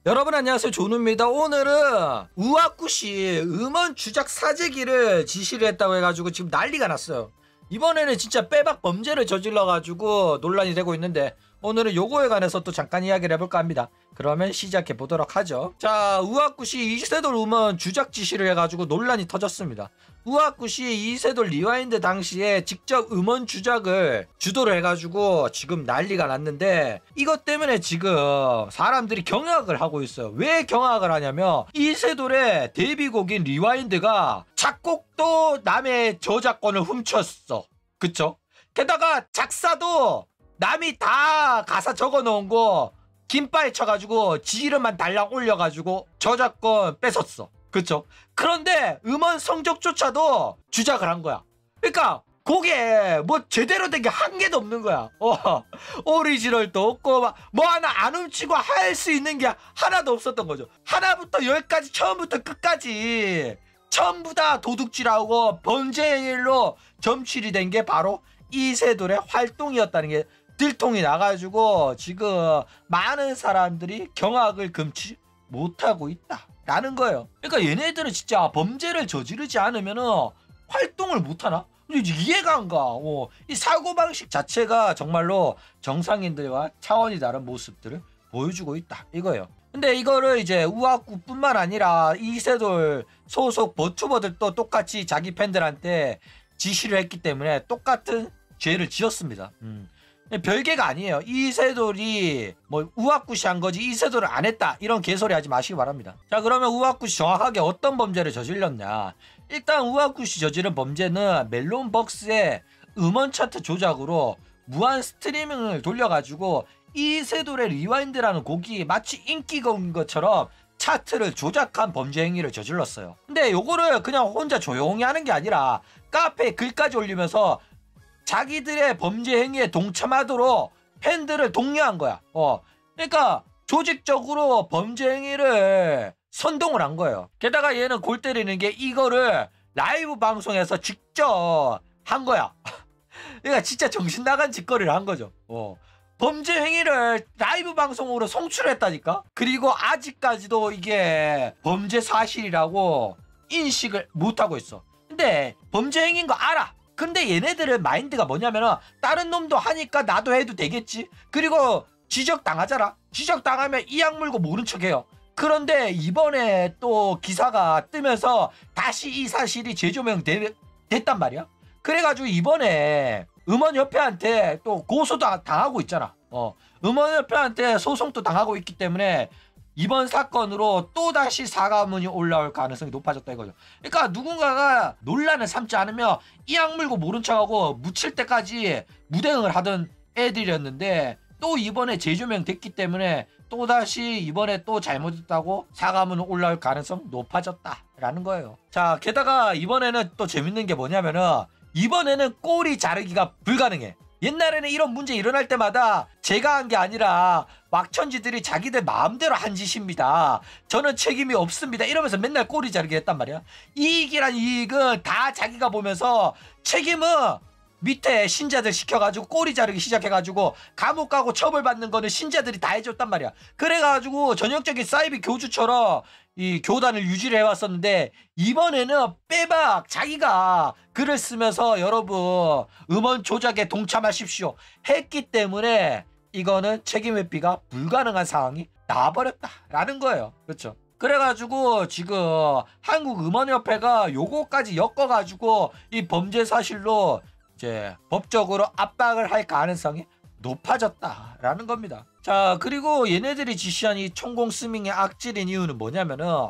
여러분 안녕하세요, 조누입니다. 오늘은 우아쿠시 음원 주작 사재기를 지시를 했다고 해가지고 지금 난리가 났어요. 이번에는 진짜 빼박 범죄를 저질러가지고 논란이 되고 있는데, 오늘은 요거에 관해서 또 잠깐 이야기를 해볼까 합니다. 그러면 시작해 보도록 하죠. 자, 우아쿠시 이세돌 음원 주작 지시를 해가지고 논란이 터졌습니다. 우아쿠시 이세돌 리와인드 당시에 직접 음원 주작을 주도를 해가지고 지금 난리가 났는데, 이것 때문에 지금 사람들이 경악을 하고 있어요. 왜 경악을 하냐면, 이세돌의 데뷔곡인 리와인드가 작곡도 남의 저작권을 훔쳤어. 그쵸? 게다가 작사도 남이 다 가사 적어 놓은 거 김바에 쳐가지고 지 이름만 달랑 올려가지고 저작권 뺏었어. 그쵸? 그런데 음원 성적조차도 주작을 한 거야. 그러니까 곡에 뭐 제대로 된 게 한 개도 없는 거야. 오리지널도 없고 뭐 하나 안 훔치고 할 수 있는 게 하나도 없었던 거죠. 하나부터 열까지 처음부터 끝까지 전부 다 도둑질하고 범죄 행위로 점출이 된 게 바로 이세돌의 활동이었다는 게 들통이 나가지고 지금 많은 사람들이 경악을 금치 못하고 있다라는 거예요. 그러니까 얘네들은 진짜 범죄를 저지르지 않으면은 활동을 못하나? 이해가 안 가. 이 사고방식 자체가 정말로 정상인들과 차원이 다른 모습들을 보여주고 있다 이거예요. 근데 이거를 이제 우아쿠뿐만 아니라 이세돌 소속 버튜버들도 똑같이 자기 팬들한테 지시를 했기 때문에 똑같은 죄를 지었습니다. 별개가 아니에요. 이세돌이 뭐 우아쿠시 한 거지 이세돌을 안 했다 이런 개소리 하지 마시기 바랍니다. 자, 그러면 우아쿠시 정확하게 어떤 범죄를 저질렀냐. 일단 우아쿠시 저지른 범죄는 멜론벅스의 음원 차트 조작으로 무한 스트리밍을 돌려가지고 이세돌의 리와인드라는 곡이 마치 인기곡인 것처럼 차트를 조작한 범죄 행위를 저질렀어요. 근데 요거를 그냥 혼자 조용히 하는 게 아니라 카페에 글까지 올리면서 자기들의 범죄 행위에 동참하도록 팬들을 독려한 거야. 그러니까 조직적으로 범죄 행위를 선동을 한 거예요. 게다가 얘는 골 때리는 게 이거를 라이브 방송에서 직접 한 거야. 그러니까 진짜 정신 나간 짓거리를 한 거죠. 범죄 행위를 라이브 방송으로 송출했다니까? 그리고 아직까지도 이게 범죄 사실이라고 인식을 못하고 있어. 근데 범죄 행위인 거 알아. 근데 얘네들은 마인드가 뭐냐면은 다른 놈도 하니까 나도 해도 되겠지. 그리고 지적당하잖아. 지적당하면 이 약 물고 모른 척해요. 그런데 이번에 또 기사가 뜨면서 다시 이 사실이 재조명됐단 말이야. 그래가지고 이번에 음원협회한테 또 고소도 당하고 있잖아. 음원협회한테 소송도 당하고 있기 때문에 이번 사건으로 또다시 사과문이 올라올 가능성이 높아졌다 이거죠. 그러니까 누군가가 논란을 삼지 않으면 이 약 물고 모른 척하고 묻힐 때까지 무대응을 하던 애들이었는데, 또 이번에 재조명 됐기 때문에 또다시 이번에 또 잘못했다고 사과문이 올라올 가능성 높아졌다라는 거예요. 자, 게다가 이번에는 또 재밌는 게 뭐냐면은 이번에는 꼬리 자르기가 불가능해. 옛날에는 이런 문제 일어날 때마다 제가 한 게 아니라 왁천지들이 자기들 마음대로 한 짓입니다. 저는 책임이 없습니다. 이러면서 맨날 꼬리 자르기 했단 말이야. 이익이란 이익은 다 자기가 보면서 책임은 밑에 신자들 시켜가지고 꼬리 자르기 시작해가지고 감옥 가고 처벌받는 거는 신자들이 다 해줬단 말이야. 그래가지고 전형적인 사이비 교주처럼 이 교단을 유지를 해왔었는데, 이번에는 빼박 자기가 글을 쓰면서 여러분 음원 조작에 동참하십시오 했기 때문에 이거는 책임 회피가 불가능한 상황이 나와버렸다라는 거예요. 그렇죠? 그래가지고 지금 한국음원협회가 요거까지 엮어가지고 이 범죄 사실로 이제 법적으로 압박을 할 가능성이 높아졌다라는 겁니다. 자, 그리고 얘네들이 지시한 이 천공 스밍의 악질인 이유는 뭐냐면은,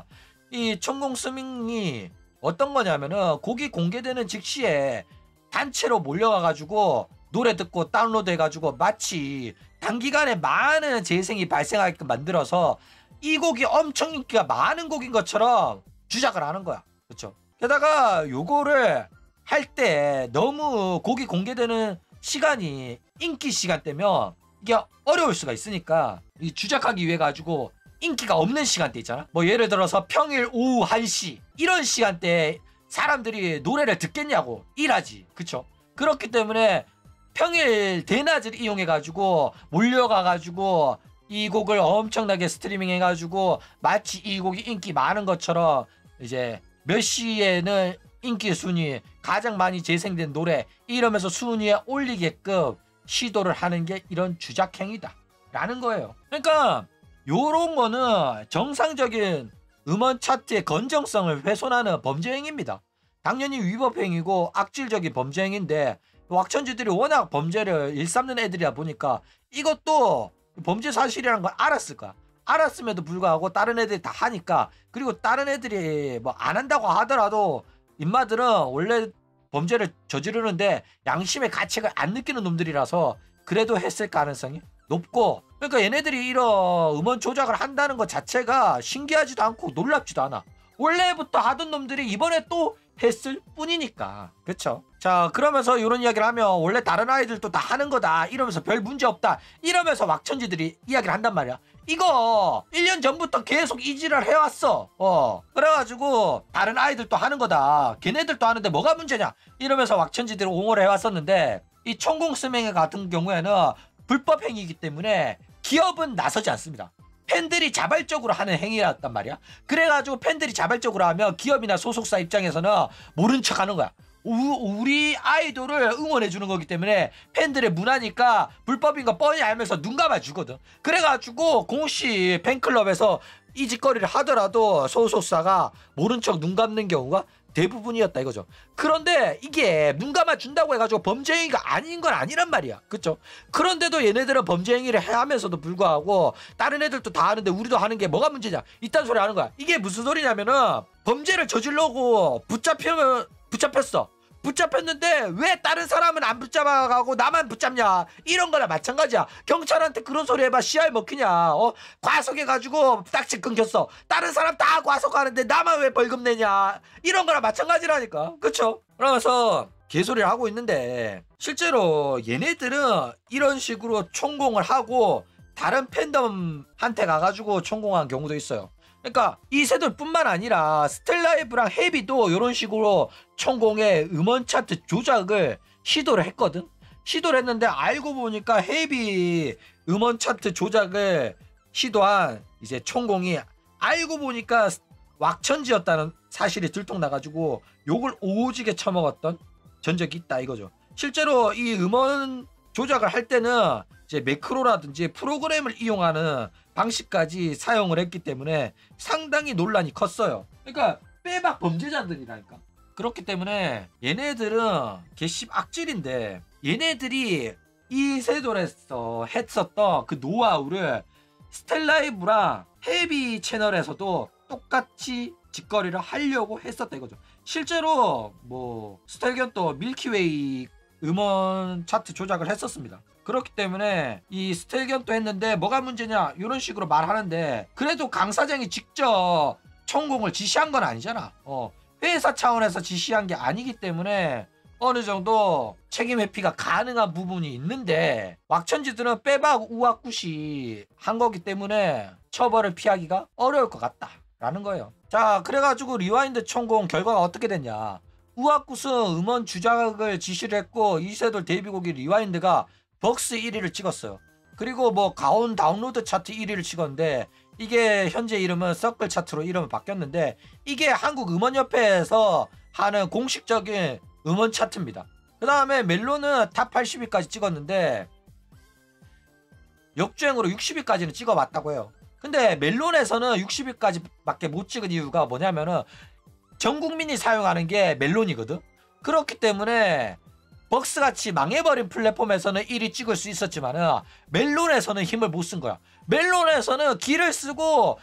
이 천공 스밍이 어떤 거냐면은 곡이 공개되는 즉시에 단체로 몰려가가지고 노래 듣고 다운로드 해가지고 마치 단기간에 많은 재생이 발생하게끔 만들어서 이 곡이 엄청 인기가 많은 곡인 것처럼 주작을 하는 거야. 그렇죠? 게다가 요거를 할 때 너무 곡이 공개되는 시간이 인기 시간대면 이게 어려울 수가 있으니까 이 주작하기 위해 가지고 인기가 없는 시간대 있잖아. 뭐 예를 들어서 평일 오후 1시 이런 시간대에 사람들이 노래를 듣겠냐고. 일하지. 그쵸? 그렇기 때문에 평일 대낮을 이용해 가지고 몰려가 가지고 이 곡을 엄청나게 스트리밍 해가지고 마치 이 곡이 인기 많은 것처럼 이제 몇 시에는 인기 순위 가장 많이 재생된 노래 이러면서 순위에 올리게끔 시도를 하는 게 이런 주작행위다 라는 거예요. 그러니까 요런 거는 정상적인 음원 차트의 건정성을 훼손하는 범죄행위입니다. 당연히 위법행위고 악질적인 범죄행위인데 왁천지들이 워낙 범죄를 일삼는 애들이다 보니까 이것도 범죄 사실이라는 걸 알았을 거야. 알았음에도 불구하고 다른 애들이 다 하니까, 그리고 다른 애들이 뭐 안 한다고 하더라도 인마들은 원래 범죄를 저지르는데 양심의 가책을 안 느끼는 놈들이라서 그래도 했을 가능성이 높고, 그러니까 얘네들이 이런 음원 조작을 한다는 것 자체가 신기하지도 않고 놀랍지도 않아. 원래부터 하던 놈들이 이번에 또 했을 뿐이니까. 그쵸? 자, 그러면서 이런 이야기를 하면 원래 다른 아이들도 다 하는 거다 이러면서 별 문제 없다 이러면서 왁천지들이 이야기를 한단 말이야. 이거 1년 전부터 계속 이지랄 해왔어. 그래가지고 다른 아이들도 하는 거다, 걔네들도 하는데 뭐가 문제냐 이러면서 왁천지들이 옹호를 해왔었는데, 이 총공 스맹회 같은 경우에는 불법 행위이기 때문에 기업은 나서지 않습니다. 팬들이 자발적으로 하는 행위였단 말이야. 그래가지고 팬들이 자발적으로 하면 기업이나 소속사 입장에서는 모른 척 하는 거야. 우리 아이돌을 응원해주는 거기 때문에 팬들의 문화니까 불법인 거 뻔히 알면서 눈 감아주거든. 그래가지고 공시 팬클럽에서 이 짓거리를 하더라도 소속사가 모른 척 눈 감는 경우가 대부분이었다 이거죠. 그런데 이게 눈 감아준다고 해가지고 범죄행위가 아닌 건 아니란 말이야. 그쵸? 그런데도 얘네들은 범죄행위를 하면서도 불구하고 다른 애들도 다 하는데 우리도 하는 게 뭐가 문제냐 이딴 소리 하는 거야. 이게 무슨 소리냐면은 범죄를 저지르고 붙잡혔어. 붙잡혔는데 왜 다른 사람은 안 붙잡아가고 나만 붙잡냐 이런 거나 마찬가지야. 경찰한테 그런 소리 해봐 씨알 먹히냐. 과속해가지고 딱지 끊겼어. 다른 사람 다 과속하는데 나만 왜 벌금 내냐 이런 거나 마찬가지라니까. 그쵸? 그러면서 개소리를 하고 있는데 실제로 얘네들은 이런 식으로 총공을 하고 다른 팬덤한테 가가지고 총공한 경우도 있어요. 그러니까 이세돌 뿐만 아니라 스텔라이브랑 헤비도 이런 식으로 총공의 음원 차트 조작을 시도를 했거든. 시도를 했는데 알고 보니까 헤비 음원 차트 조작을 시도한 이제 총공이 알고 보니까 왁천지였다는 사실이 들통나가지고 욕을 오지게 처먹었던 전적이 있다 이거죠. 실제로 이 음원 조작을 할 때는 이제 매크로라든지 프로그램을 이용하는 방식까지 사용을 했기 때문에 상당히 논란이 컸어요. 그러니까 빼박 범죄자들이라니까. 그렇기 때문에 얘네들은 개씹 악질인데, 얘네들이 이세돌에서 했었던 그 노하우를 스텔라이브랑 헤비 채널에서도 똑같이 짓거리를 하려고 했었다 이거죠. 실제로 뭐 스텔견도 밀키웨이 음원 차트 조작을 했었습니다. 그렇기 때문에 이 스텔견도 했는데 뭐가 문제냐 이런 식으로 말하는데, 그래도 강 사장이 직접 총공을 지시한 건 아니잖아. 회사 차원에서 지시한 게 아니기 때문에 어느 정도 책임 회피가 가능한 부분이 있는데, 왁천지들은 빼박 우악굿이 한 거기 때문에 처벌을 피하기가 어려울 것 같다 라는 거예요. 자, 그래가지고 리와인드 총공 결과가 어떻게 됐냐. 우악굿은 음원 주작을 지시를 했고 이세돌 데뷔곡이 리와인드가 벅스 1위를 찍었어요. 그리고 뭐 가온 다운로드 차트 1위를 찍었는데, 이게 현재 이름은 서클 차트로 이름을 바뀌었는데, 이게 한국음원협회에서 하는 공식적인 음원 차트입니다. 그 다음에 멜론은 탑 80위까지 찍었는데 역주행으로 60위까지는 찍어봤다고 해요. 근데 멜론에서는 60위까지 밖에 못 찍은 이유가 뭐냐면은 전 국민이 사용하는 게 멜론이거든. 그렇기 때문에 벅스같이 망해버린 플랫폼에서는 1위 찍을 수 있었지만은 멜론에서는 힘을 못 쓴 거야. 멜론에서는 기를 쓰고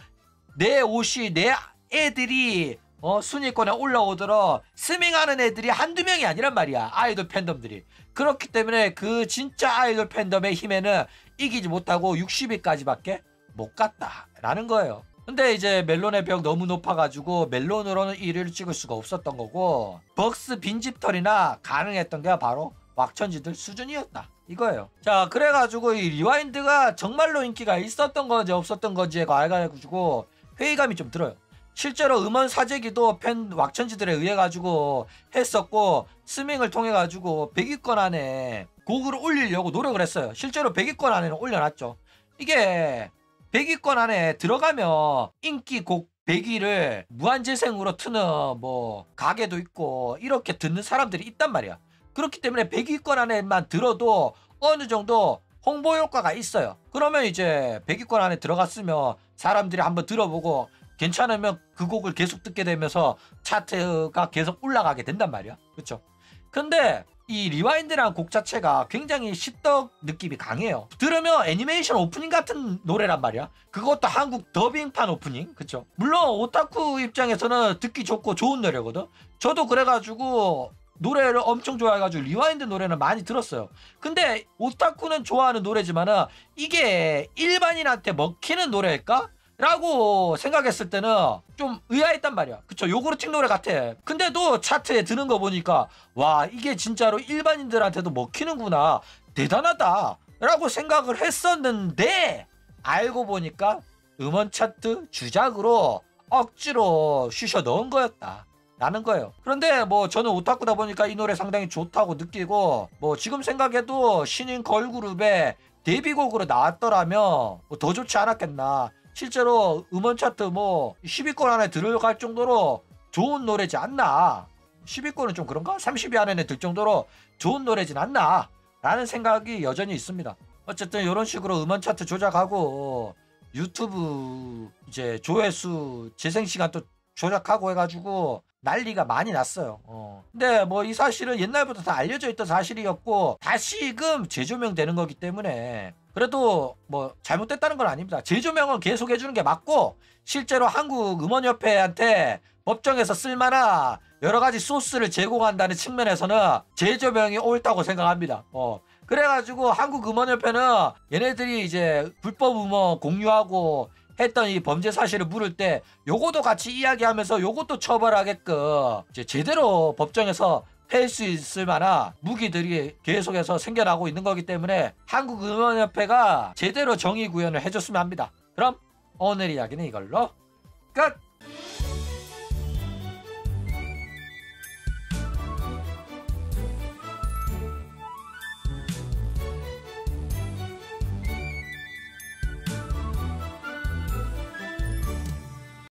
내 옷이 내 애들이 순위권에 올라오더러 스밍하는 애들이 한두 명이 아니란 말이야. 아이돌 팬덤들이. 그렇기 때문에 그 진짜 아이돌 팬덤의 힘에는 이기지 못하고 60위까지밖에 못 갔다라는 거예요. 근데 이제 멜론의 벽 너무 높아가지고 멜론으로는 1위를 찍을 수가 없었던 거고, 벅스 빈집털이나 가능했던 게 바로 왁천지들 수준이었다 이거예요. 자, 그래가지고 이 리와인드가 정말로 인기가 있었던 건지 없었던 건지에 관해가지고 회의감이 좀 들어요. 실제로 음원 사재기도 팬 왁천지들에 의해 가지고 했었고, 스밍을 통해 가지고 100위권 안에 곡을 올리려고 노력을 했어요. 실제로 100위권 안에는 올려놨죠. 이게 100위권 안에 들어가면 인기 곡 100위를 무한재생으로 트는 뭐 가게도 있고 이렇게 듣는 사람들이 있단 말이야. 그렇기 때문에 100위권 안에만 들어도 어느 정도 홍보 효과가 있어요. 그러면 이제 100위권 안에 들어갔으면 사람들이 한번 들어보고 괜찮으면 그 곡을 계속 듣게 되면서 차트가 계속 올라가게 된단 말이야. 그쵸? 근데 이 리와인드라는 곡 자체가 굉장히 십덕 느낌이 강해요. 들으면 애니메이션 오프닝 같은 노래란 말이야. 그것도 한국 더빙판 오프닝. 그쵸? 물론 오타쿠 입장에서는 듣기 좋고 좋은 노래거든. 저도 그래가지고 노래를 엄청 좋아해가지고 리와인드 노래는 많이 들었어요. 근데 오타쿠는 좋아하는 노래지만은 이게 일반인한테 먹히는 노래일까? 라고 생각했을 때는 좀 의아했단 말이야. 그쵸? 요구르팅 노래 같아. 근데도 차트에 드는 거 보니까 와, 이게 진짜로 일반인들한테도 먹히는구나, 대단하다 라고 생각을 했었는데 알고 보니까 음원 차트 주작으로 억지로 쑤셔 넣은 거였다 라는 거예요. 그런데 뭐 저는 오타쿠다 보니까 이 노래 상당히 좋다고 느끼고, 뭐 지금 생각해도 신인 걸그룹의 데뷔곡으로 나왔더라면 뭐 더 좋지 않았겠나. 실제로 음원 차트 뭐 10위권 안에 들어갈 정도로 좋은 노래지 않나. 10위권은 좀 그런가? 30위 안에 들 정도로 좋은 노래진 않나 라는 생각이 여전히 있습니다. 어쨌든 이런 식으로 음원 차트 조작하고 유튜브 이제 조회수 재생시간 또 조작하고 해가지고 난리가 많이 났어요. 근데 뭐 이 사실은 옛날부터 다 알려져 있던 사실이었고 다시금 재조명되는 거기 때문에 그래도 뭐 잘못됐다는 건 아닙니다. 재조명은 계속 해주는 게 맞고, 실제로 한국음원협회한테 법정에서 쓸만한 여러 가지 소스를 제공한다는 측면에서는 재조명이 옳다고 생각합니다. 그래가지고 한국음원협회는 얘네들이 이제 불법 음원 공유하고 했던 이 범죄 사실을 물을 때 요것도 같이 이야기하면서 요것도 처벌하게끔 이제 제대로 법정에서 팰 수 있을 만한 무기들이 계속해서 생겨나고 있는 거기 때문에 한국음원협회가 제대로 정의 구현을 해줬으면 합니다. 그럼 오늘 이야기는 이걸로 끝!